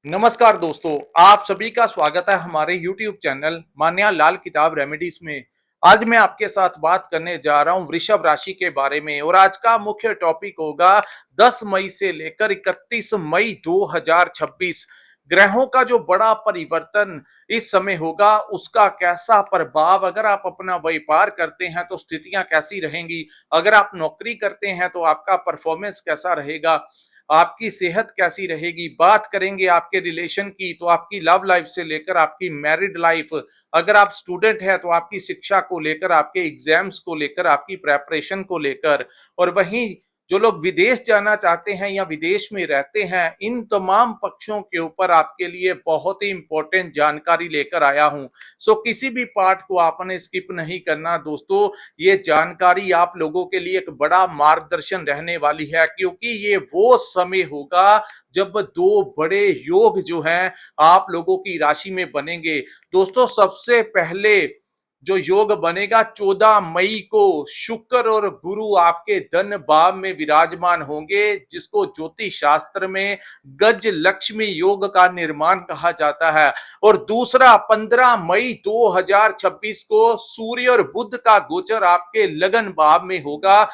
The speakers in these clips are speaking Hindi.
नमस्कार दोस्तों, आप सभी का स्वागत है हमारे YouTube चैनल मान्या लाल किताब रेमेडीज में। आज मैं आपके साथ बात करने जा रहा हूं वृषभ राशि के बारे में और आज का मुख्य टॉपिक होगा 10 मई से लेकर 31 मई 2026 ग्रहों का जो बड़ा परिवर्तन इस समय होगा उसका कैसा प्रभाव। अगर आप अपना व्यापार करते हैं तो स्थितियां कैसी रहेंगी, अगर आप नौकरी करते हैं तो आपका परफॉर्मेंस कैसा रहेगा, आपकी सेहत कैसी रहेगी। बात करेंगे आपके रिलेशन की तो आपकी लव लाइफ से लेकर आपकी मैरिड लाइफ, अगर आप स्टूडेंट हैं तो आपकी शिक्षा को लेकर, आपके एग्जाम्स को लेकर, आपकी प्रेपरेशन को लेकर, और वहीं जो लोग विदेश जाना चाहते हैं या विदेश में रहते हैं, इन तमाम पक्षों के ऊपर आपके लिए बहुत ही इंपॉर्टेंट जानकारी लेकर आया हूं। सो किसी भी पार्ट को आपने स्किप नहीं करना दोस्तों। ये जानकारी आप लोगों के लिए एक बड़ा मार्गदर्शन रहने वाली है, क्योंकि ये वो समय होगा जब दो बड़े योग जो हैं आप लोगों की राशि में बनेंगे। दोस्तों, सबसे पहले जो योग बनेगा 14 मई को, शुक्र और गुरु आपके धन भाव में विराजमान होंगे, जिसको ज्योतिष शास्त्र में गज लक्ष्मी योग का निर्माण कहा जाता है। और दूसरा 15 मई 2026 को सूर्य और बुध का गोचर आपके लगन भाव में होगा,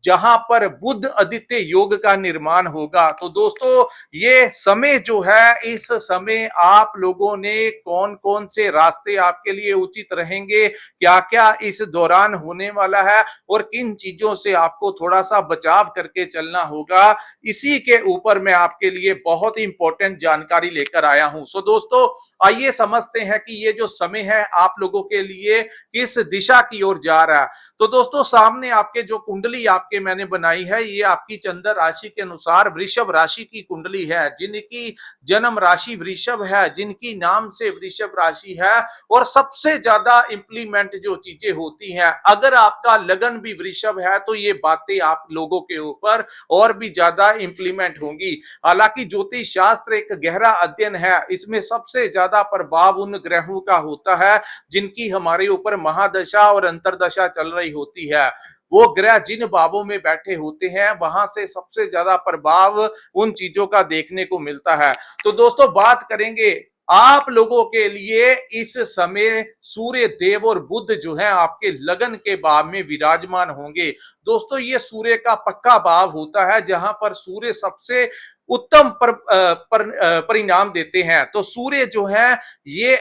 जहां पर बुध आदित्य योग का निर्माण होगा। तो दोस्तों, ये समय जो है, इस समय आप लोगों ने कौन कौन से रास्ते आपके लिए उचित रहेंगे, क्या क्या इस दौरान होने वाला है और किन चीजों से आपको थोड़ा सा बचाव करके चलना होगा, इसी के ऊपर मैं आपके लिए बहुत ही इंपॉर्टेंट जानकारी लेकर आया हूं। सो दोस्तों, आइए समझते हैं कि ये जो समय है आप लोगों के लिए किस दिशा की ओर जा रहा है। तो दोस्तों, सामने आपके जो कुंडली आपके मैंने बनाई है, ये आपकी चंद्र राशि के अनुसार वृषभ राशि की कुंडली है। जिनकी जन्म राशि वृषभ है, जिनकी नाम से वृषभ राशि है, और सबसे ज्यादा इंप्लीमेंट जो चीजें होती हैं, अगर आपका लगन भी वृषभ है तो ये बातें आप लोगों के ऊपर और भी ज्यादा इंप्लीमेंट होंगी। हालांकि ज्योतिष शास्त्र एक गहरा अध्ययन है, इसमें सबसे ज्यादा प्रभाव उन ग्रहों का होता है जिनकी हमारे ऊपर महादशा और अंतरदशा चल रही होती है। वो ग्रह जिन भावों में बैठे होते हैं, वहां से सबसे ज्यादा प्रभाव उन चीजों का देखने को मिलता है। तो दोस्तों, बात करेंगे आप लोगों के लिए इस समय सूर्य देव और बुध जो है आपके लगन के भाव में विराजमान होंगे। दोस्तों, ये सूर्य का पक्का भाव होता है जहां पर सूर्य सबसे उत्तम परिणाम देते हैं। तो सूर्य जो है ये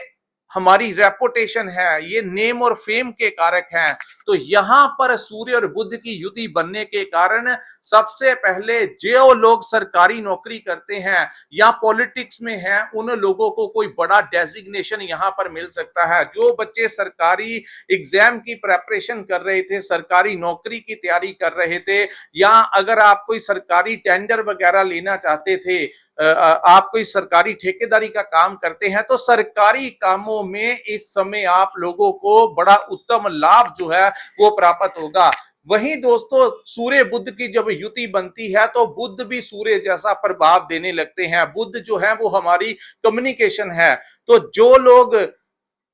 हमारी रेपुटेशन है, ये नेम और फेम के कारक हैं। तो यहां पर सूर्य और बुध की युति बनने के कारण सबसे पहले जो लोग सरकारी नौकरी करते हैं या पॉलिटिक्स में हैं, उन लोगों को कोई बड़ा डेजिग्नेशन यहां पर मिल सकता है। जो बच्चे सरकारी एग्जाम की प्रेपरेशन कर रहे थे, सरकारी नौकरी की तैयारी कर रहे थे, या अगर आप कोई सरकारी टेंडर वगैरह लेना चाहते थे, आप कोई सरकारी ठेकेदारी का काम करते हैं, तो सरकारी कामों में इस समय आप लोगों को बड़ा उत्तम लाभ जो है वो प्राप्त होगा। वहीं दोस्तों, सूर्य बुध की जब युति बनती है तो बुध भी सूर्य जैसा प्रभाव देने लगते हैं। बुध जो है वो हमारी कम्युनिकेशन है। तो जो लोग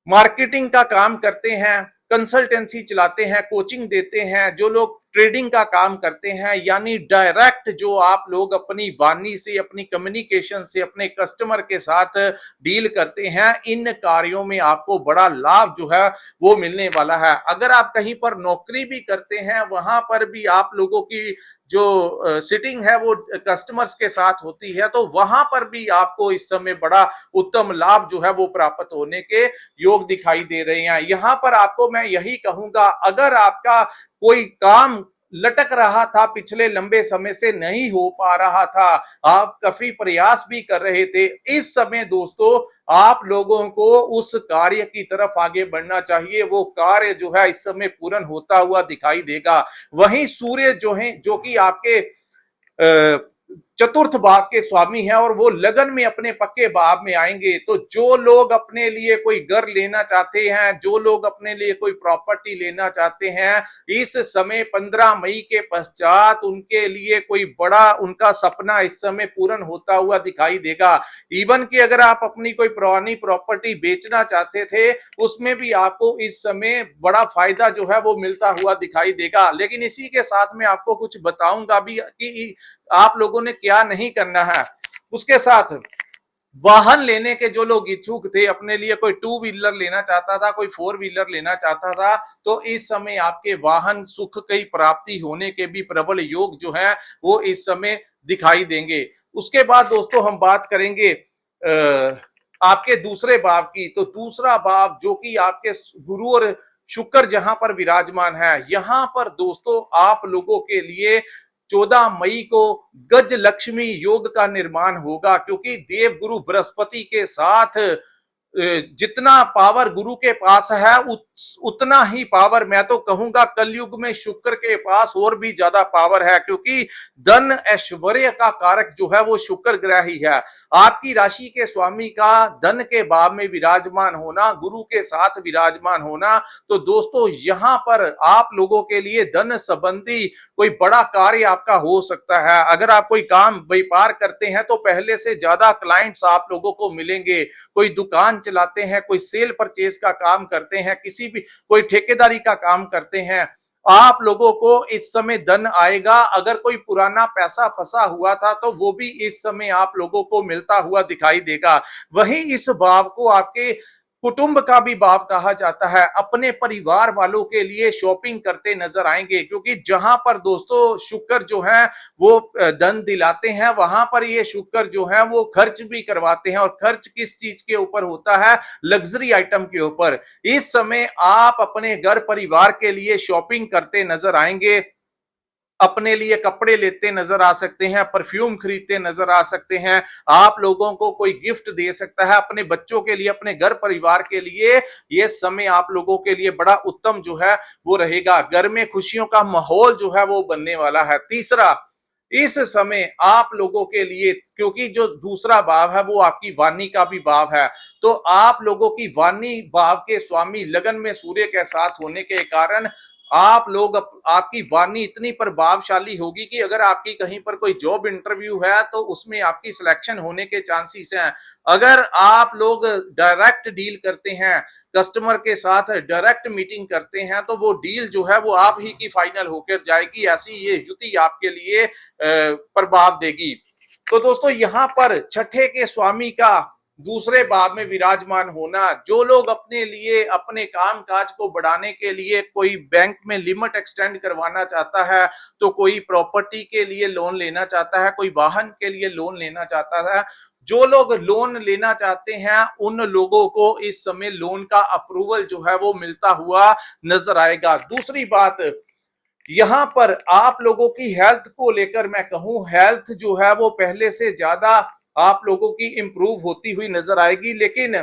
मार्केटिंग का काम करते हैं, कंसल्टेंसी चलाते हैं, कोचिंग देते हैं, जो लोग ट्रेडिंग का काम करते हैं, यानी डायरेक्ट जो आप लोग अपनी वाणी से, अपनी कम्युनिकेशन से अपने कस्टमर के साथ डील करते हैं, इन कार्यों में आपको बड़ा लाभ जो है वो मिलने वाला है। अगर आप कहीं पर नौकरी भी करते हैं, वहां पर भी आप लोगों की जो सिटिंग है वो कस्टमर्स के साथ होती है, तो वहां पर भी आपको इस समय बड़ा उत्तम लाभ जो है वो प्राप्त होने के योग दिखाई दे रहे हैं। यहां पर आपको मैं यही कहूंगा, अगर आपका कोई काम लटक रहा था, पिछले लंबे समय से नहीं हो पा रहा था, आप काफी प्रयास भी कर रहे थे, इस समय दोस्तों आप लोगों को उस कार्य की तरफ आगे बढ़ना चाहिए। वो कार्य जो है इस समय पूर्ण होता हुआ दिखाई देगा। वहीं सूर्य जो है, जो कि आपके चतुर्थ भाव के स्वामी है, और वो लगन में अपने पक्के भाव में आएंगे। तो जो लोग अपने लिए कोई घर लेना चाहते हैं, जो लोग अपने लिए कोई प्रॉपर्टी लेना चाहते हैं, इस समय 15 मई के पश्चात उनके लिए कोई बड़ा उनका सपना इस समय पूर्ण होता हुआ दिखाई देगा। इवन कि अगर आप अपनी कोई पुरानी प्रॉपर्टी बेचना चाहते थे, उसमें भी आपको इस समय बड़ा फायदा जो है वो मिलता हुआ दिखाई देगा। लेकिन इसी के साथ में आपको कुछ बताऊंगा भी कि आप लोगों ने क्या नहीं करना है। उसके साथ वाहन लेने के जो लोग इच्छुक थे, अपने लिए कोई टू व्हीलर लेना चाहता था, कोई फोर व्हीलर लेना चाहता था, तो इस समय आपके वाहन सुख की प्राप्ति होने के भी प्रबल योग जो है वो इस समय दिखाई देंगे। उसके बाद दोस्तों हम बात करेंगे आपके दूसरे भाव की। तो दूसरा भाव जो कि आपके गुरु और शुक्र जहां पर विराजमान है, यहां पर दोस्तों आप लोगों के लिए 14 मई को गज लक्ष्मी योग का निर्माण होगा, क्योंकि देव गुरु बृहस्पति के साथ जितना पावर गुरु के पास है उतना ही पावर मैं तो कहूंगा कलयुग में शुक्र के पास और भी ज्यादा पावर है, क्योंकि धन ऐश्वर्य का कारक जो है वो शुक्र ग्रह ही है। आपकी राशि के स्वामी का धन के भाव में विराजमान होना, गुरु के साथ विराजमान होना, तो दोस्तों यहां पर आप लोगों के लिए धन संबंधी कोई बड़ा कार्य आपका हो सकता है। अगर आप कोई काम व्यापार करते हैं तो पहले से ज्यादा क्लाइंट्स आप लोगों को मिलेंगे। कोई दुकान चलाते हैं, कोई सेल परचेज का काम करते हैं, किसी भी कोई ठेकेदारी का काम करते हैं, आप लोगों को इस समय धन आएगा। अगर कोई पुराना पैसा फंसा हुआ था तो वो भी इस समय आप लोगों को मिलता हुआ दिखाई देगा। वहीं इस भाव को आपके कुटुंब का भी भाव कहा जाता है। अपने परिवार वालों के लिए शॉपिंग करते नजर आएंगे, क्योंकि जहां पर दोस्तों शुक्र जो है वो धन दिलाते हैं, वहां पर ये शुक्र जो है वो खर्च भी करवाते हैं। और खर्च किस चीज के ऊपर होता है? लग्जरी आइटम के ऊपर। इस समय आप अपने घर परिवार के लिए शॉपिंग करते नजर आएंगे, अपने लिए कपड़े लेते नजर आ सकते हैं, परफ्यूम खरीदते नजर आ सकते हैं, आप लोगों को कोई गिफ्ट दे सकता है अपने बच्चों के लिए, अपने घर परिवार के लिए। ये समय आप लोगों के लिए बड़ा उत्तम जो है वो रहेगा। घर में खुशियों का माहौल जो है वो बनने वाला है। तीसरा, इस समय आप लोगों के लिए, क्योंकि जो दूसरा भाव है वो आपकी वाणी का भी भाव है, तो आप लोगों की वाणी भाव के स्वामी लगन में सूर्य के साथ होने के कारण आप लोग आपकी वाणी इतनी प्रभावशाली होगी कि अगर आपकी कहीं पर कोई जॉब इंटरव्यू है तो उसमें आपकी सिलेक्शन होने के चांसेस हैं। अगर आप लोग डायरेक्ट डील करते हैं, कस्टमर के साथ डायरेक्ट मीटिंग करते हैं, तो वो डील जो है वो आप ही की फाइनल होकर जाएगी। ऐसी ये युति आपके लिए प्रभाव देगी। तो दोस्तों यहां पर छठे के स्वामी का दूसरे भाव में विराजमान होना, जो लोग अपने लिए अपने काम काज को बढ़ाने के लिए कोई बैंक में लिमिट एक्सटेंड करवाना चाहता है, तो कोई प्रॉपर्टी के लिए लोन लेना चाहता है, कोई वाहन के लिए लोन लेना चाहता है, जो लोग लोन लेना चाहते हैं उन लोगों को इस समय लोन का अप्रूवल जो है वो मिलता हुआ नजर आएगा। दूसरी बात, यहां पर आप लोगों की हेल्थ को लेकर मैं कहूं, हेल्थ जो है वो पहले से ज्यादा आप लोगों की इंप्रूव होती हुई नजर आएगी, लेकिन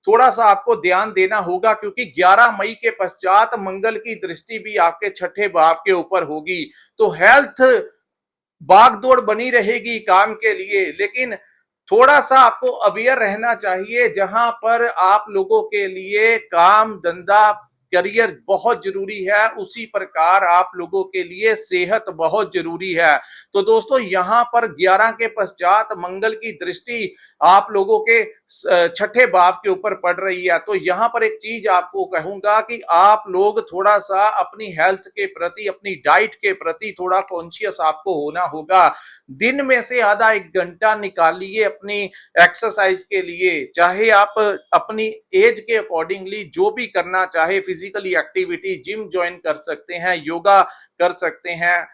थोड़ा सा आपको ध्यान देना होगा, क्योंकि 11 मई के पश्चात मंगल की दृष्टि भी आपके छठे भाव के ऊपर होगी। तो हेल्थ भागदौड़ बनी रहेगी काम के लिए, लेकिन थोड़ा सा आपको अवेयर रहना चाहिए। जहां पर आप लोगों के लिए काम धंधा करियर बहुत जरूरी है, उसी प्रकार आप लोगों के लिए सेहत बहुत जरूरी है। तो दोस्तों यहां पर 11 के पश्चात मंगल की दृष्टि आप लोगों के छठे भाव के ऊपर पड़ रही है। तो यहां पर एक चीज आपको कहूंगा कि आप लोग थोड़ा सा अपनी हेल्थ के प्रति, अपनी डाइट के प्रति थोड़ा कॉन्शियस आपको होना होगा। दिन में से आधा एक घंटा निकालिए अपनी एक्सरसाइज के लिए, चाहे आप अपनी एज के अकॉर्डिंगली जो भी करना चाहे, फिजिकली एक्टिविटी, जिम ज्वाइन कर सकते हैं, योगा कर सकते हैं,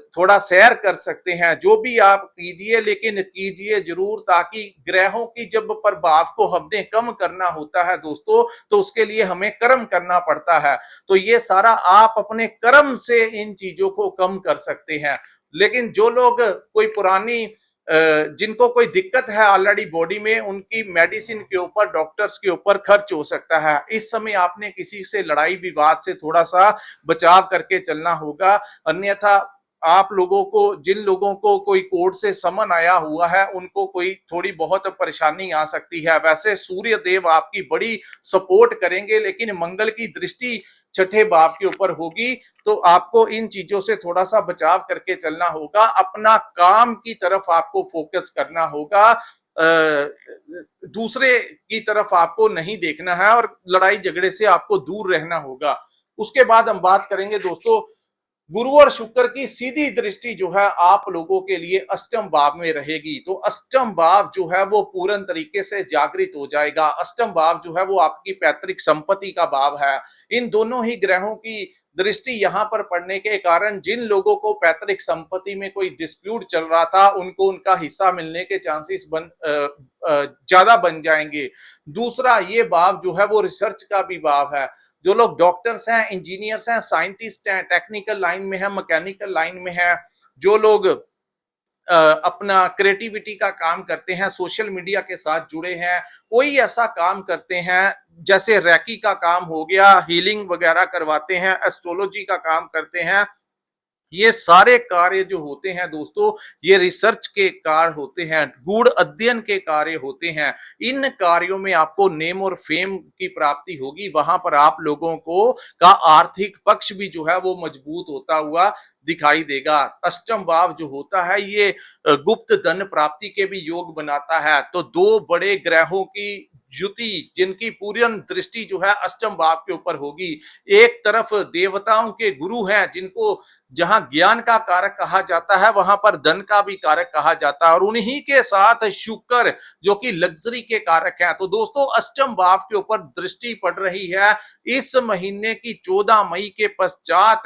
थोड़ा सैर कर सकते हैं, जो भी आप कीजिए, लेकिन कीजिए जरूर, ताकि ग्रहों की जब प्रभाव को हमने कम करना होता है दोस्तों, तो उसके लिए हमें कर्म करना पड़ता है। तो ये सारा आप अपने कर्म से इन चीजों को कम कर सकते हैं। लेकिन जो लोग कोई पुरानी जिनको कोई दिक्कत है ऑलरेडी बॉडी में, उनकी मेडिसिन के ऊपर, डॉक्टर्स के ऊपर खर्च हो सकता है। इस समय आपने किसी से लड़ाई विवाद से थोड़ा सा बचाव करके चलना होगा, अन्यथा आप लोगों को, जिन लोगों को कोई कोर्ट से समन आया हुआ है, उनको कोई थोड़ी बहुत परेशानी आ सकती है। वैसे सूर्य देव आपकी बड़ी सपोर्ट करेंगे, लेकिन मंगल की दृष्टि छठे भाव के ऊपर होगी, तो आपको इन चीजों से थोड़ा सा बचाव करके चलना होगा। अपना काम की तरफ आपको फोकस करना होगा, दूसरे की तरफ आपको नहीं देखना है, और लड़ाई झगड़े से आपको दूर रहना होगा। उसके बाद हम बात करेंगे दोस्तों गुरु और शुक्र की सीधी दृष्टि जो है आप लोगों के लिए अष्टम भाव में रहेगी। तो अष्टम भाव जो है वो पूर्ण तरीके से जागृत हो जाएगा। अष्टम भाव जो है वो आपकी पैतृक संपत्ति का भाव है। इन दोनों ही ग्रहों की दृष्टि यहाँ पर पड़ने के कारण जिन लोगों को पैतृक संपत्ति में कोई डिस्प्यूट चल रहा था, उनको उनका हिस्सा मिलने के चांसेस ज्यादा बन जाएंगे। दूसरा, ये भाव जो है वो रिसर्च का भी भाव है। जो लोग डॉक्टर्स हैं, इंजीनियर्स हैं, साइंटिस्ट हैं, टेक्निकल लाइन में है, मैकेनिकल लाइन में है, जो लोग अपना क्रिएटिविटी का काम करते हैं, सोशल मीडिया के साथ जुड़े हैं, कोई ऐसा काम करते हैं जैसे रैकी का काम हो गया, हीलिंग वगैरह करवाते हैं, एस्ट्रोलॉजी का काम करते हैं, ये सारे कार्य जो होते हैं दोस्तों, ये रिसर्च के कार्य होते हैं, गूढ़ अध्ययन के कार्य होते हैं। इन कार्यों में आपको नेम और फेम की प्राप्ति होगी। वहां पर आप लोगों को का आर्थिक पक्ष भी जो है वो मजबूत होता हुआ दिखाई देगा। अष्टम भाव जो होता है ये गुप्त धन प्राप्ति के भी योग बनाता है। तो दो बड़े ग्रहों की युति जिनकी पूर्ण दृष्टि जो है अष्टम भाव के ऊपर होगी। एक तरफ देवताओं के गुरु हैं जिनको जहां ज्ञान का कारक कहा जाता है, वहां पर धन का भी कारक कहा जाता है, और उन्हीं के साथ शुक्र जो कि लग्जरी के कारक हैं। तो दोस्तों, अष्टम भाव के ऊपर दृष्टि पड़ रही है। इस महीने की 14 मई के पश्चात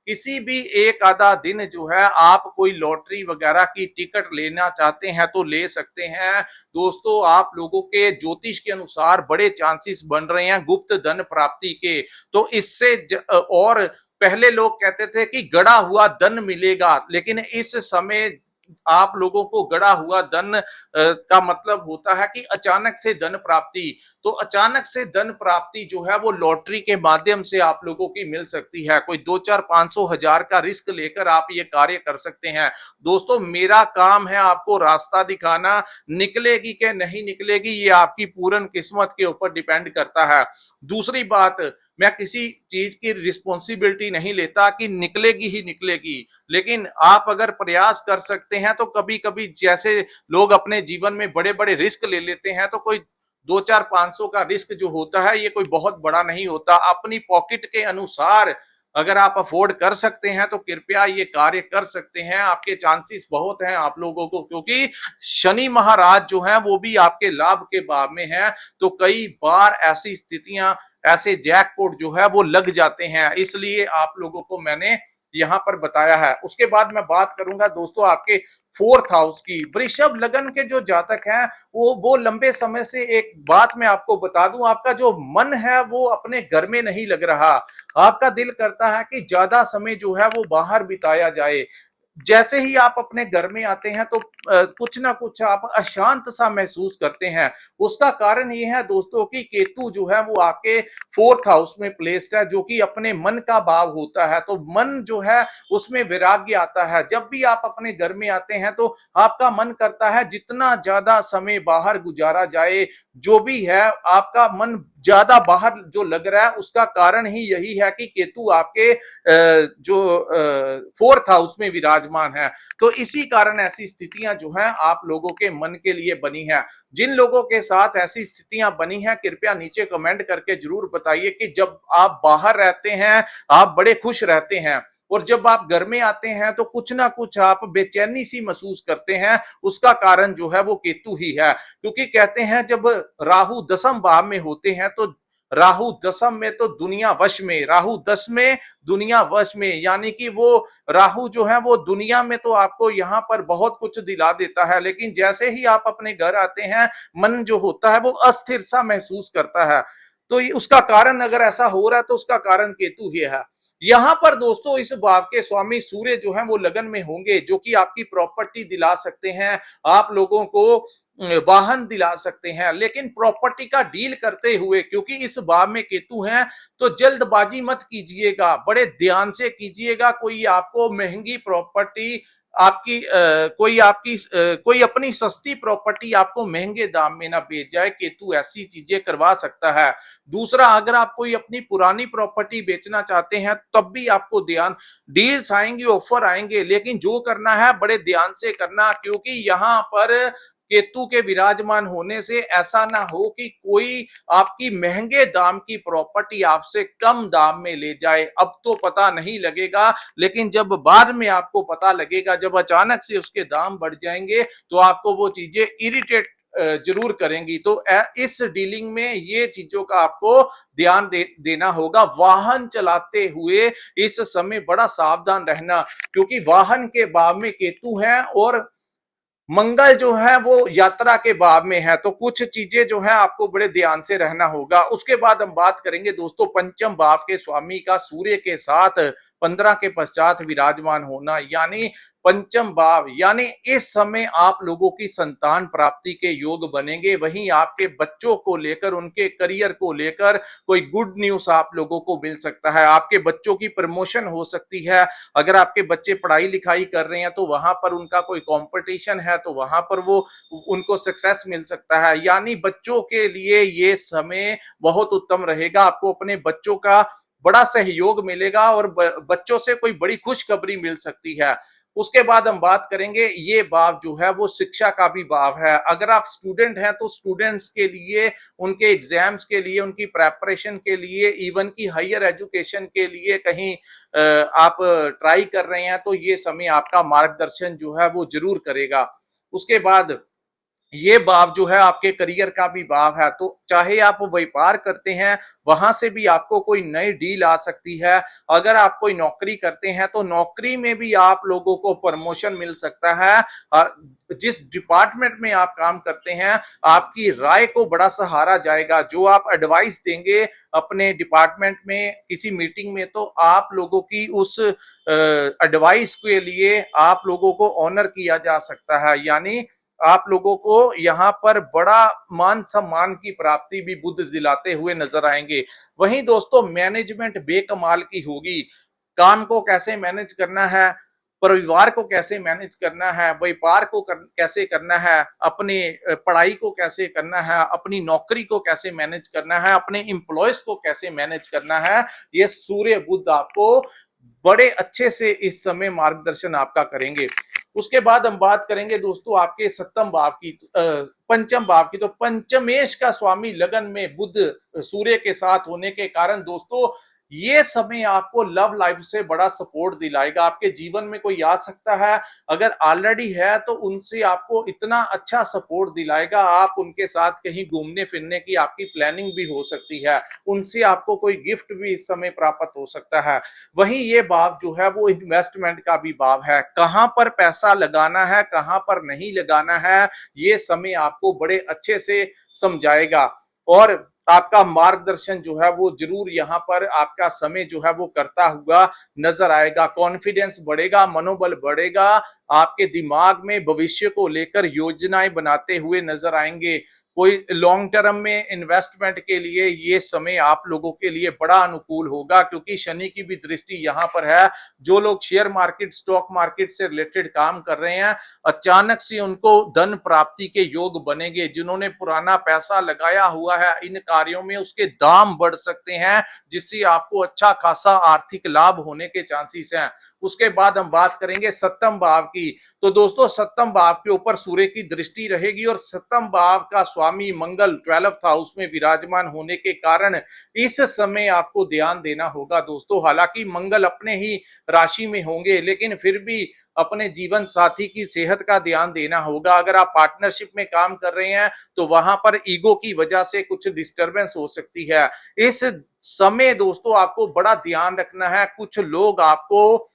किसी भी एक आधा दिन जो है आप कोई लॉटरी वगैरह की टिकट लेना चाहते हैं तो ले सकते हैं। दोस्तों, आप लोगों के ज्योतिष के अनुसार बड़े चांसेस बन रहे हैं गुप्त धन प्राप्ति के। तो इससे और पहले लोग कहते थे कि गड़ा हुआ धन मिलेगा, लेकिन इस समय आप लोगों को गड़ा हुआ धन का मतलब होता है कि अचानक से धन प्राप्ति। तो अचानक से धन प्राप्ति जो है वो लॉटरी के माध्यम से आप लोगों की मिल सकती है। कोई 2-4-500 हजार का रिस्क लेकर आप ये कार्य कर सकते हैं। दोस्तों, मेरा काम है आपको रास्ता दिखाना, निकलेगी कि नहीं निकलेगी ये आपकी पूर्ण किस्मत के ऊपर डिपेंड करता है। दूसरी बात, मैं किसी चीज की रिस्पॉन्सिबिलिटी नहीं लेता कि निकलेगी ही निकलेगी, लेकिन आप अगर प्रयास कर सकते हैं तो कभी कभी जैसे लोग अपने जीवन में बड़े बड़े रिस्क ले लेते हैं, तो कोई 2-4-500 का रिस्क जो होता है ये कोई बहुत बड़ा नहीं होता। अपनी पॉकेट के अनुसार अगर आप अफोर्ड कर सकते हैं तो कृपया ये कार्य कर सकते हैं। आपके चांसेस बहुत हैं आप लोगों को, क्योंकि शनि महाराज जो हैं वो भी आपके लाभ के भाव में हैं। तो कई बार ऐसी स्थितियां, ऐसे जैकपॉट जो है वो लग जाते हैं, इसलिए आप लोगों को मैंने यहां पर बताया है। उसके बाद मैं बात करूंगा दोस्तों आपके फोर्थ हाउस की। वृषभ लगन के जो जातक हैं वो लंबे समय से, एक बात मैं आपको बता दूं, आपका जो मन है वो अपने घर में नहीं लग रहा। आपका दिल करता है कि ज्यादा समय जो है वो बाहर बिताया जाए। जैसे ही आप अपने घर में आते हैं तो कुछ ना कुछ आप अशांत सा महसूस करते हैं। उसका कारण ये है दोस्तों कि केतु जो है वो आपके फोर्थ हाउस में प्लेस्ड है, जो कि अपने मन का भाव होता है। तो मन जो है उसमें वैराग्य आता है। जब भी आप अपने घर में आते हैं तो आपका मन करता है जितना ज्यादा समय बाहर गुजारा जाए। जो भी है, आपका मन ज्यादा बाहर जो लग रहा है उसका कारण ही यही है कि केतु आपके जो फोर्थ हाउस में विराजमान है। तो इसी कारण ऐसी स्थितियां जो हैं आप लोगों के मन के लिए बनी है। जिन लोगों के साथ ऐसी स्थितियां बनी हैं, कृपया नीचे कमेंट करके जरूर बताइए कि जब आप बाहर रहते हैं आप बड़े खुश रहते हैं, और जब आप घर में आते हैं तो कुछ ना कुछ आप बेचैनी सी महसूस करते हैं। उसका कारण जो है वो केतु ही है, क्योंकि कहते हैं जब राहु दसम भाव में होते हैं तो राहु दसम में तो दुनिया वश में, राहु 10 में दुनिया वश में, यानी कि वो राहु जो है वो दुनिया में तो आपको यहाँ पर बहुत कुछ दिला देता है, लेकिन जैसे ही आप अपने घर आते हैं मन जो होता है वो अस्थिर सा महसूस करता है। तो उसका कारण, अगर ऐसा हो रहा है तो उसका कारण केतु ही है। यहां पर दोस्तों इस भाव के स्वामी सूर्य जो है वो लगन में होंगे, जो कि आपकी प्रॉपर्टी दिला सकते हैं, आप लोगों को वाहन दिला सकते हैं। लेकिन प्रॉपर्टी का डील करते हुए, क्योंकि इस भाव में केतु हैं, तो जल्दबाजी मत कीजिएगा, बड़े ध्यान से कीजिएगा। कोई आपको महंगी प्रॉपर्टी आपकी कोई अपनी सस्ती प्रॉपर्टी आपको महंगे दाम में ना बेच जाए। केतु ऐसी चीजें करवा सकता है। दूसरा, अगर आप कोई अपनी पुरानी प्रॉपर्टी बेचना चाहते हैं तब भी आपको ध्यान, डील्स आएंगे, ऑफर आएंगे, लेकिन जो करना है बड़े ध्यान से करना, क्योंकि यहाँ पर केतु के विराजमान होने से ऐसा ना हो कि कोई आपकी महंगे दाम की प्रॉपर्टी आपसे कम दाम में ले जाए। अब तो पता नहीं लगेगा, लेकिन जब बाद में आपको पता लगेगा, जब अचानक से उसके दाम बढ़ जाएंगे, तो आपको वो चीजें इरिटेट जरूर करेंगी। तो इस डीलिंग में ये चीजों का आपको ध्यान देना होगा। वाहन चलाते हुए इस समय बड़ा सावधान रहना, क्योंकि वाहन के भाव में केतु है और मंगल जो है वो यात्रा के भाव में है, तो कुछ चीजें जो है आपको बड़े ध्यान से रहना होगा। उसके बाद हम बात करेंगे दोस्तों पंचम भाव के स्वामी का सूर्य के साथ 15 के पश्चात विराजमान होना, यानी पंचम भाव, यानी इस समय आप लोगों की संतान प्राप्ति के योग बनेंगे। वहीं आपके बच्चों को लेकर, उनके करियर को लेकर कोई गुड न्यूज आप लोगों को मिल सकता है। आपके बच्चों की प्रमोशन हो सकती है। अगर आपके बच्चे पढ़ाई लिखाई कर रहे हैं तो वहां पर उनका कोई कंपटीशन है तो वहां पर वो उनको सक्सेस मिल सकता है। यानी बच्चों के लिए ये समय बहुत उत्तम रहेगा। आपको अपने बच्चों का बड़ा सहयोग मिलेगा और बच्चों से कोई बड़ी खुशखबरी मिल सकती है। उसके बाद हम बात करेंगे, ये भाव जो है वो शिक्षा का भी भाव है। अगर आप स्टूडेंट हैं तो स्टूडेंट्स के लिए, उनके एग्जाम्स के लिए, उनकी प्रेपरेशन के लिए, इवन की हायर एजुकेशन के लिए कहीं आप ट्राई कर रहे हैं तो ये समय आपका मार्गदर्शन जो है वो जरूर करेगा। उसके बाद ये भाव जो है आपके करियर का भी भाव है, तो चाहे आप व्यापार करते हैं वहां से भी आपको कोई नई डील आ सकती है। अगर आप कोई नौकरी करते हैं तो नौकरी में भी आप लोगों को प्रमोशन मिल सकता है। और जिस डिपार्टमेंट में आप काम करते हैं आपकी राय को बड़ा सहारा जाएगा। जो आप एडवाइस देंगे अपने डिपार्टमेंट में किसी मीटिंग में, तो आप लोगों की उस एडवाइस के लिए आप लोगों को ऑनर किया जा सकता है। यानी आप लोगों को यहाँ पर बड़ा मान सम्मान की प्राप्ति भी बुद्ध दिलाते हुए नजर आएंगे। वहीं दोस्तों मैनेजमेंट बेकमाल की होगी। काम को कैसे मैनेज करना है, परिवार को कैसे मैनेज करना है, व्यापार को कैसे करना है, अपने पढ़ाई को कैसे करना है, अपनी नौकरी को कैसे मैनेज करना है, अपने एम्प्लॉयज को कैसे मैनेज करना है, ये सूर्य बुध आपको बड़े अच्छे से इस समय मार्गदर्शन आपका करेंगे। उसके बाद हम बात करेंगे दोस्तों आपके सप्तम भाव की, पंचम भाव की। तो पंचमेश का स्वामी लगन में बुध सूर्य के साथ होने के कारण दोस्तों ये समय आपको लव लाइफ से बड़ा सपोर्ट दिलाएगा। आपके जीवन में कोई आ सकता है, अगर ऑलरेडी है तो उनसे आपको इतना अच्छा सपोर्ट दिलाएगा। आप उनके साथ कहीं घूमने फिरने की आपकी प्लानिंग भी हो सकती है, उनसे आपको कोई गिफ्ट भी इस समय प्राप्त हो सकता है। वहीं ये भाव जो है वो इन्वेस्टमेंट का भी भाव है। कहां पर पैसा लगाना है, कहां पर नहीं लगाना है, ये समय आपको बड़े अच्छे से समझाएगा और आपका मार्गदर्शन जो है वो जरूर यहाँ पर आपका समय जो है वो करता हुआ नजर आएगा। कॉन्फिडेंस बढ़ेगा, मनोबल बढ़ेगा, आपके दिमाग में भविष्य को लेकर योजनाएं बनाते हुए नजर आएंगे। कोई लॉन्ग टर्म में इन्वेस्टमेंट के लिए ये समय आप लोगों के लिए बड़ा अनुकूल होगा, क्योंकि शनि की भी दृष्टि यहाँ पर है। जो लोग शेयर मार्केट, स्टॉक मार्केट से रिलेटेड काम कर रहे हैं, अचानक से उनको धन प्राप्ति के योग बनेंगे। जिन्होंने पुराना पैसा लगाया हुआ है इन कार्यों में, उसके दाम बढ़ सकते हैं, जिससे आपको अच्छा खासा आर्थिक लाभ होने के चांसेस हैं। उसके बाद हम बात करेंगे सप्तम भाव की। तो दोस्तों सप्तम भाव के ऊपर सूर्य की दृष्टि रहेगी और सप्तम भाव का स्वामी मंगल 12th हाउस में विराजमान होने के कारण इस समय आपको ध्यान देना होगा दोस्तों। हालांकि मंगल अपने ही राशि में होंगे, लेकिन फिर भी अपने जीवन साथी की सेहत का ध्यान देना होगा। अगर आप पार्टनरशिप में काम कर रहे हैं तो वहां पर ईगो की वजह से कुछ डिस्टरबेंस हो सकती है। इस समय दोस्तों आपको बड़ा ध्यान रखना है। कुछ लोग आपको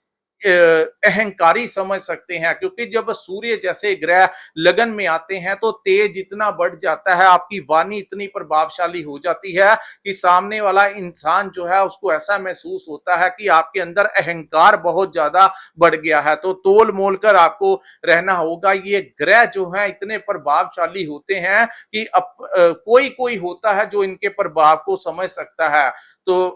अहंकारी समझ सकते हैं, क्योंकि जब सूर्य जैसे ग्रह लगन में आते हैं तो तेज इतना बढ़ जाता है, आपकी वाणी इतनी प्रभावशाली हो जाती है कि सामने वाला इंसान जो है उसको ऐसा महसूस होता है कि आपके अंदर अहंकार बहुत ज्यादा बढ़ गया है। तो तोल मोल कर आपको रहना होगा। ये ग्रह जो है इतने प्रभावशाली होते हैं कि कोई कोई होता है जो इनके प्रभाव को समझ सकता है। तो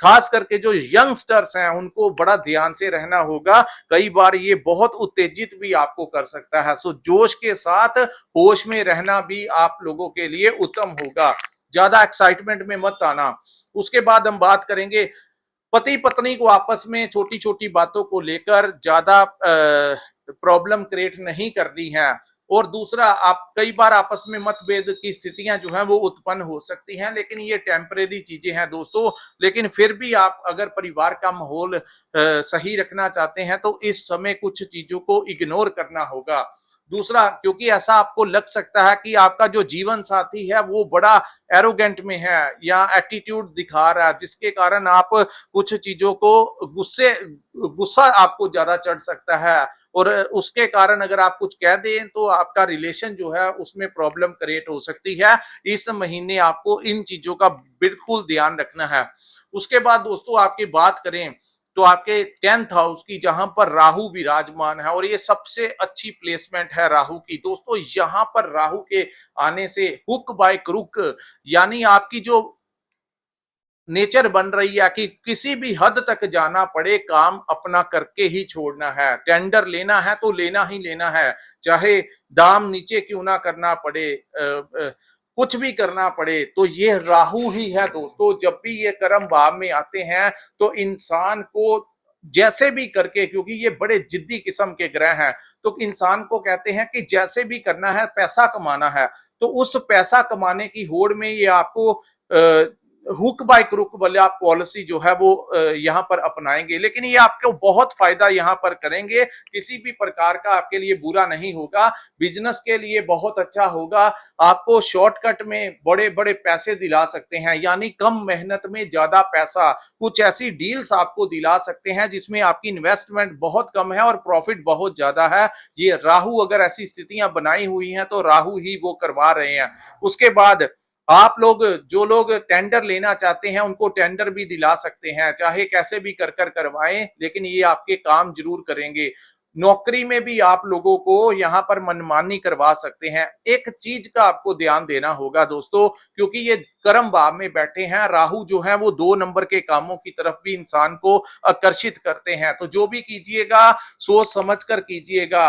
खास करके जो यंगस्टर्स हैं उनको बड़ा ध्यान से रहना होगा। कई बार ये बहुत उत्तेजित भी आपको कर सकता है। सो जोश के साथ होश में रहना भी आप लोगों के लिए उत्तम होगा। ज्यादा एक्साइटमेंट में मत आना। उसके बाद हम बात करेंगे पति पत्नी को आपस में छोटी छोटी बातों को लेकर ज्यादा प्रॉब्लम क्रिएट नहीं करनी है। और दूसरा आप कई बार आपस में मतभेद की स्थितियां जो है वो उत्पन्न हो सकती हैं, लेकिन ये टेम्परेरी चीजें हैं दोस्तों। लेकिन फिर भी आप अगर परिवार का माहौल सही रखना चाहते हैं तो इस समय कुछ चीजों को इग्नोर करना होगा। दूसरा, क्योंकि ऐसा आपको लग सकता है कि आपका जो जीवन साथी है वो बड़ा एरोगेंट में है या एटीट्यूड दिखा रहा है, जिसके कारण आप कुछ चीजों को गुस्सा आपको ज्यादा चढ़ सकता है, और उसके कारण अगर आप कुछ कह दें तो आपका रिलेशन जो है उसमें प्रॉब्लम क्रिएट हो सकती है। इस महीने आपको इन चीजों का बिल्कुल ध्यान रखना है। उसके बाद दोस्तों आपकी बात करें तो आपके 10th हाउस की, जहां पर राहु विराजमान है, और ये सबसे अच्छी प्लेसमेंट है राहु की दोस्तों। यहां पर राहु के आने से हुक बाय क्रुक, यानी आपकी जो नेचर बन रही है कि किसी भी हद तक जाना पड़े, काम अपना करके ही छोड़ना है। टेंडर लेना है तो लेना ही लेना है, चाहे दाम नीचे क्यों ना करना पड़े, कुछ भी करना पड़े। तो ये राहु ही है दोस्तों। जब भी ये कर्म भाव में आते हैं तो इंसान को जैसे भी करके, क्योंकि ये बड़े जिद्दी किस्म के ग्रह हैं, तो इंसान को कहते हैं कि जैसे भी करना है, पैसा कमाना है, तो उस पैसा कमाने की होड़ में ये आपको हुक बाय क्रुक वाला पॉलिसी जो है वो यहाँ पर अपनाएंगे। लेकिन ये आपको बहुत फायदा यहाँ पर करेंगे, किसी भी प्रकार का आपके लिए बुरा नहीं होगा, बिजनेस के लिए बहुत अच्छा होगा। आपको शॉर्टकट में बड़े बड़े पैसे दिला सकते हैं, यानी कम मेहनत में ज्यादा पैसा। कुछ ऐसी डील्स आपको दिला सकते हैं जिसमें आपकी इन्वेस्टमेंट बहुत कम है और प्रॉफिट बहुत ज्यादा है। ये राहु अगर ऐसी स्थितियां बनाई हुई हैं तो राहु ही वो करवा रहे हैं। उसके बाद आप लोग, जो लोग टेंडर लेना चाहते हैं, उनको टेंडर भी दिला सकते हैं, चाहे कैसे भी कर कर करवाएं, लेकिन ये आपके काम जरूर करेंगे। नौकरी में भी आप लोगों को यहाँ पर मनमानी करवा सकते हैं। एक चीज का आपको ध्यान देना होगा दोस्तों, क्योंकि ये कर्म भाव में बैठे हैं, राहु जो है वो 2 नंबर के कामों की तरफ भी इंसान को आकर्षित करते हैं। तो जो भी कीजिएगा सोच समझ कर कीजिएगा,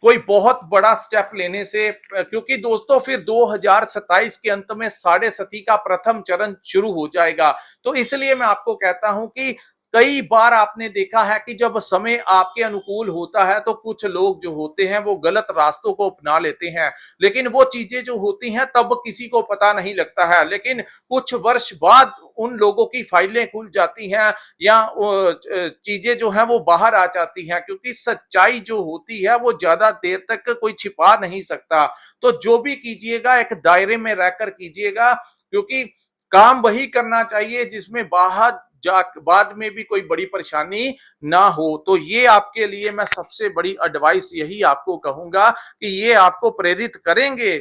कोई बहुत बड़ा स्टेप लेने से, क्योंकि दोस्तों फिर 2027 के अंत में साढ़े सती का प्रथम चरण शुरू हो जाएगा। तो इसलिए मैं आपको कहता हूं कि कई बार आपने देखा है कि जब समय आपके अनुकूल होता है तो कुछ लोग जो होते हैं वो गलत रास्तों को अपना लेते हैं, लेकिन वो चीजें जो होती हैं तब किसी को पता नहीं लगता है, लेकिन कुछ वर्ष बाद उन लोगों की फाइलें खुल जाती हैं या चीजें जो है वो बाहर आ जाती हैं, क्योंकि सच्चाई जो होती है वो ज्यादा देर तक कोई छिपा नहीं सकता। तो जो भी कीजिएगा एक दायरे में रहकर कीजिएगा, क्योंकि काम वही करना चाहिए जिसमें बाहर जा बाद में भी कोई बड़ी परेशानी ना हो। तो ये आपके लिए मैं सबसे बड़ी एडवाइस यही आपको कहूंगा कि ये आपको प्रेरित करेंगे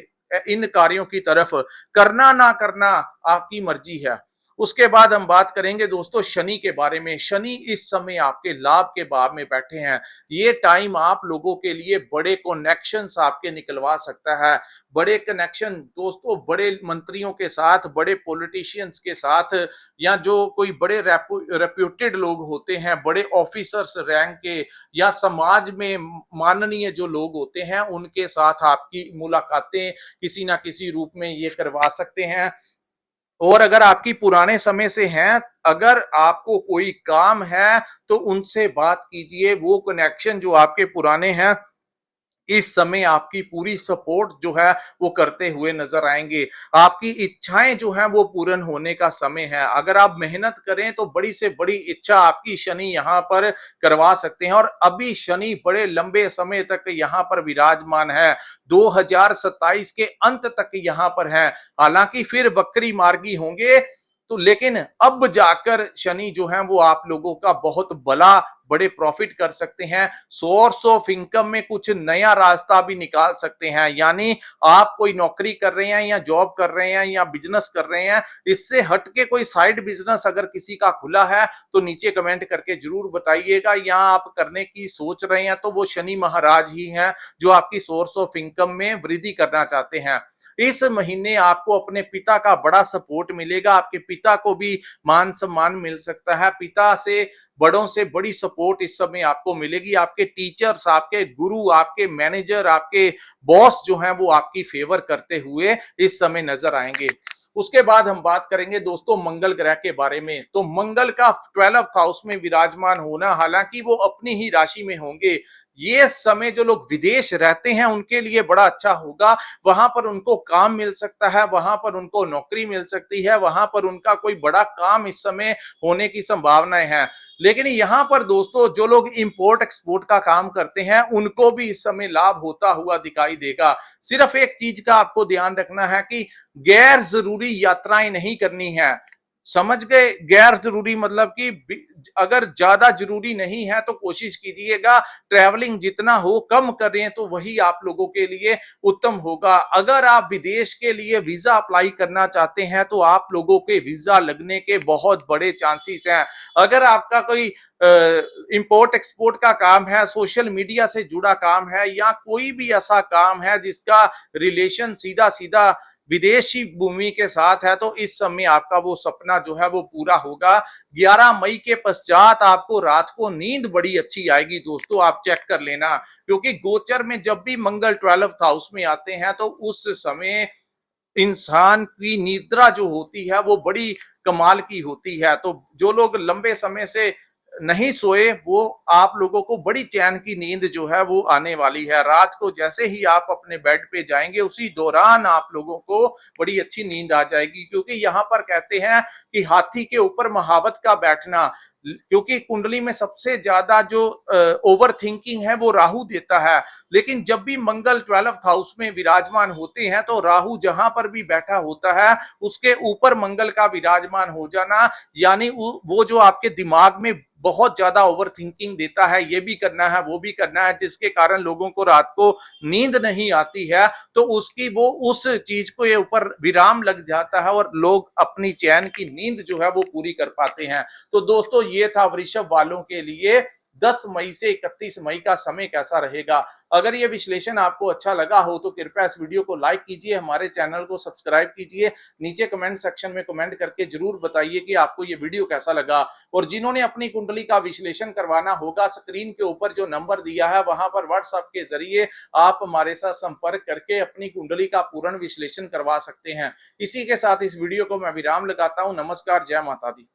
इन कार्यों की तरफ। करना ना करना आपकी मर्जी है। उसके बाद हम बात करेंगे दोस्तों शनि के बारे में। शनि इस समय आपके लाभ के भाव में बैठे हैं। ये टाइम आप लोगों के लिए बड़े कनेक्शंस आपके निकलवा सकता है। बड़े कनेक्शन दोस्तों, बड़े मंत्रियों के साथ, बड़े पॉलिटिशियंस के साथ, या जो कोई बड़े रेप्यूटेड लोग होते हैं, बड़े ऑफिसर्स रैंक के, या समाज में माननीय जो लोग होते हैं, उनके साथ आपकी मुलाकातें किसी ना किसी रूप में ये करवा सकते हैं। और अगर आपकी पुराने समय से हैं, अगर आपको कोई काम है तो उनसे बात कीजिए। वो कनेक्शन जो आपके पुराने हैं इस समय आपकी पूरी सपोर्ट जो है वो करते हुए नजर आएंगे। आपकी इच्छाएं जो हैं वो पूर्ण होने का समय है। अगर आप मेहनत करें तो बड़ी से बड़ी इच्छा आपकी शनि यहाँ पर करवा सकते हैं। और अभी शनि बड़े लंबे समय तक यहाँ पर विराजमान है, 2027 के अंत तक यहाँ पर है। हालांकि फिर वक्री मार्गी होंगे, तो लेकिन अब जाकर शनि जो है वो आप लोगों का बहुत भला, बड़े प्रॉफिट कर सकते हैं। सोर्स ऑफ इनकम में कुछ नया रास्ता भी निकाल सकते हैं, यानी आप कोई नौकरी कर रहे हैं या जॉब कर रहे हैं या बिजनेस कर रहे हैं, इससे हटके कोई साइड बिजनेस अगर किसी का खुला है तो नीचे कमेंट करके जरूर बताइएगा। या आप करने की सोच रहे हैं तो वो शनि महाराज ही हैं जो आपकी सोर्स ऑफ इनकम में वृद्धि करना चाहते हैं। इस महीने आपको अपने पिता का बड़ा सपोर्ट मिलेगा। आपके पिता को भी मान सम्मान मिल सकता है। पिता से, बड़ों से बड़ी सपोर्ट इस समय आपको मिलेगी। आपके टीचर्स, आपके गुरु, आपके मैनेजर, आपके बॉस जो हैं वो आपकी फेवर करते हुए इस समय नजर आएंगे। उसके बाद हम बात करेंगे दोस्तों मंगल ग्रह के बारे में। तो मंगल का 12th हाउस में विराजमान होना, हालांकि वो अपनी ही राशि में होंगे, ये समय जो लोग विदेश रहते हैं उनके लिए बड़ा अच्छा होगा। वहां पर उनको काम मिल सकता है, वहां पर उनको नौकरी मिल सकती है, वहां पर उनका कोई बड़ा काम इस समय होने की संभावनाएं हैं। लेकिन यहाँ पर दोस्तों जो लोग इंपोर्ट एक्सपोर्ट का काम करते हैं उनको भी इस समय लाभ होता हुआ दिखाई देगा। सिर्फ एक चीज का आपको ध्यान रखना है कि गैर जरूरी यात्राएं नहीं करनी है। समझ गए? गैर जरूरी मतलब कि अगर ज्यादा जरूरी नहीं है तो कोशिश कीजिएगा ट्रैवलिंग जितना हो कम करें, तो वही आप लोगों के लिए उत्तम होगा। अगर आप विदेश के लिए वीजा अप्लाई करना चाहते हैं तो आप लोगों के वीजा लगने के बहुत बड़े चांसेस हैं। अगर आपका कोई इंपोर्ट एक्सपोर्ट का काम है, सोशल मीडिया से जुड़ा काम है, या कोई भी ऐसा काम है जिसका रिलेशन सीधा सीधा विदेशी भूमि के साथ है, तो इस समय आपका वो सपना जो है वो पूरा होगा। 11 मई के पश्चात आपको रात को नींद बड़ी अच्छी आएगी दोस्तों, आप चेक कर लेना। क्योंकि गोचर में जब भी मंगल 12th हाउस में आते हैं तो उस समय इंसान की निद्रा जो होती है वो बड़ी कमाल की होती है। तो जो लोग लंबे समय से नहीं सोए, वो आप लोगों को बड़ी चैन की नींद जो है वो आने वाली है। रात को जैसे ही आप अपने बेड पे जाएंगे उसी दौरान आप लोगों को बड़ी अच्छी नींद आ जाएगी। क्योंकि यहाँ पर कहते हैं कि हाथी के ऊपर महावत का बैठना, क्योंकि कुंडली में सबसे ज्यादा जो ओवर थिंकिंग है वो राहु देता है। लेकिन जब भी मंगल 12th हाउस में विराजमान होते हैं तो राहु जहां पर भी बैठा होता है उसके ऊपर मंगल का विराजमान हो जाना, यानी वो जो आपके दिमाग में बहुत ज्यादा ओवर थिंकिंग देता है, ये भी करना है वो भी करना है, जिसके कारण लोगों को रात को नींद नहीं आती है। तो उसकी वो उस चीज को ये ऊपर विराम लग जाता है और लोग अपनी चैन की नींद जो है वो पूरी कर पाते हैं। तो दोस्तों ये था वृषभ वालों के लिए 10 मई से 31 मई का समय कैसा रहेगा। अगर ये विश्लेषण आपको अच्छा लगा हो तो कृपया इस वीडियो को लाइक कीजिए, हमारे चैनल को सब्सक्राइब कीजिए, नीचे कमेंट सेक्शन में कमेंट करके जरूर बताइए कि आपको ये वीडियो कैसा लगा। और जिन्होंने अपनी कुंडली का विश्लेषण करवाना होगा, स्क्रीन के ऊपर जो नंबर दिया है वहां पर व्हाट्सएप के जरिए आप हमारे साथ संपर्क करके अपनी कुंडली का पूर्ण विश्लेषण करवा सकते हैं। इसी के साथ इस वीडियो को मैं विराम लगाता हूं। नमस्कार, जय माता दी।